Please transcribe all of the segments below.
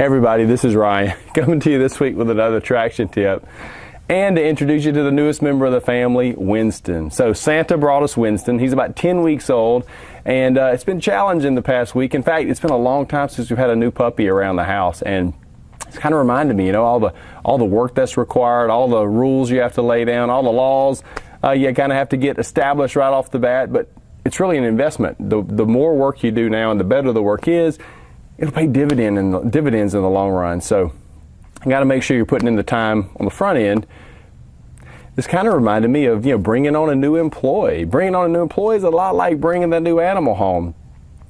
Hey everybody, this is Ryan coming to you this week with another traction tip and to introduce you to the newest member of the family, Winston. So Santa brought us Winston. He's about 10 weeks old and it's been challenging the past week. In fact, it's been a long time since we've had a new puppy around the house, and it's kind of reminded me, all the work that's required, all the rules you have to lay down, all the laws you kind of have to get established right off the bat, but it's really an investment. The more work you do now and the better the work is, it'll pay dividends in the long run. So you got to make sure you're putting in the time on the front end. This kind of reminded me of bringing on a new employee. Bringing on a new employee is a lot like bringing a new animal home.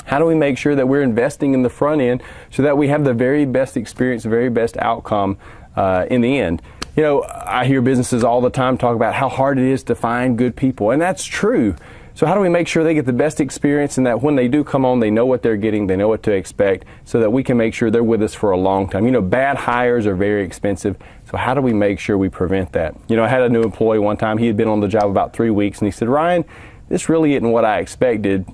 How do we make sure that we're investing in the front end so that we have the very best experience, the very best outcome in the end? I hear businesses all the time talk about how hard it is to find good people, and that's true. So how do we make sure they get the best experience and that when they do come on, they know what they're getting, they know what to expect, so that we can make sure they're with us for a long time? Bad hires are very expensive. So how do we make sure we prevent that? I had a new employee one time. He had been on the job about 3 weeks, and he said, "Ryan, this really isn't what I expected.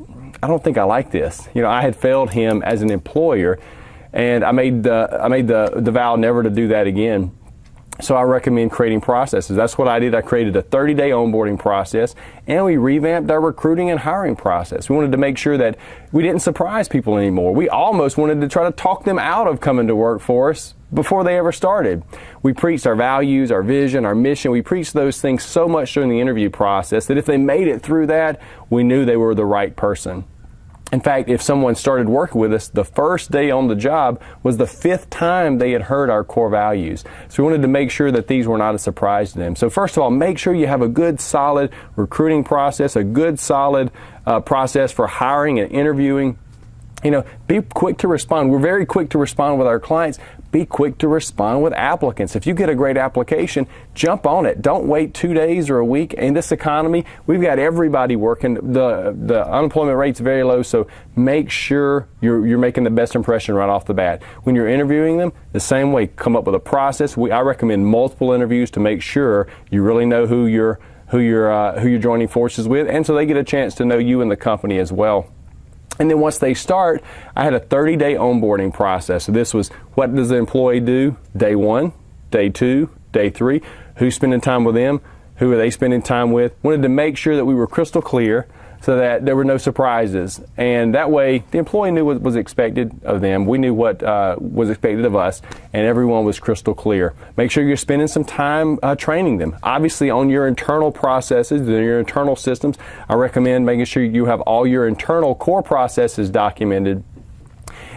I don't think I like this." I had failed him as an employer, and I made the vow never to do that again. So I recommend creating processes. That's what I did. I created a 30-day onboarding process, and we revamped our recruiting and hiring process. We wanted to make sure that we didn't surprise people anymore. We almost wanted to try to talk them out of coming to work for us before they ever started. We preached our values, our vision, our mission. We preached those things so much during the interview process that if they made it through that, we knew they were the right person. In fact, if someone started working with us, the first day on the job was the 5th time they had heard our core values. So we wanted to make sure that these were not a surprise to them. So first of all, make sure you have a good, solid recruiting process, a good, solid process for hiring and interviewing. Be quick to respond. We're very quick to respond with our clients. Be quick to respond with applicants. If you get a great application, jump on it. Don't wait 2 days or a week. In this economy, we've got everybody working. The unemployment rate's very low, so make sure you're making the best impression right off the bat. When you're interviewing them, the same way, come up with a process. I recommend multiple interviews to make sure you really know who you're joining forces with, and so they get a chance to know you and the company as well. And then once they start, I had a 30-day onboarding process. So this was, what does the employee do? Day 1, day 2, day 3. Who's spending time with them? Who are they spending time with? Wanted to make sure that we were crystal clear so that there were no surprises. And that way, the employee knew what was expected of them. We knew what was expected of us, and everyone was crystal clear. Make sure you're spending some time training them. Obviously, on your internal processes, your internal systems, I recommend making sure you have all your internal core processes documented.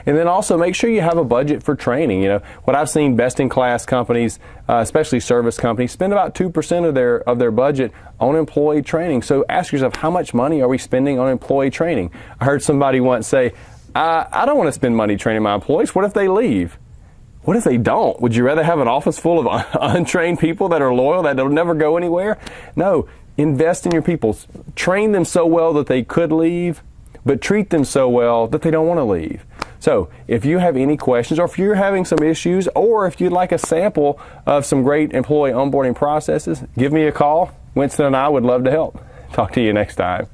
And then also make sure you have a budget for training. What I've seen, best-in-class companies, especially service companies, spend about 2% of their budget on employee training. So ask yourself, how much money are we spending on employee training? I heard somebody once say, I don't want to spend money training my employees. What if they leave? What if they don't? Would you rather have an office full of untrained people that are loyal, that will never go anywhere? No, invest in your people. Train them so well that they could leave, but treat them so well that they don't want to leave. So if you have any questions, or if you're having some issues, or if you'd like a sample of some great employee onboarding processes, give me a call. Winston and I would love to help. Talk to you next time.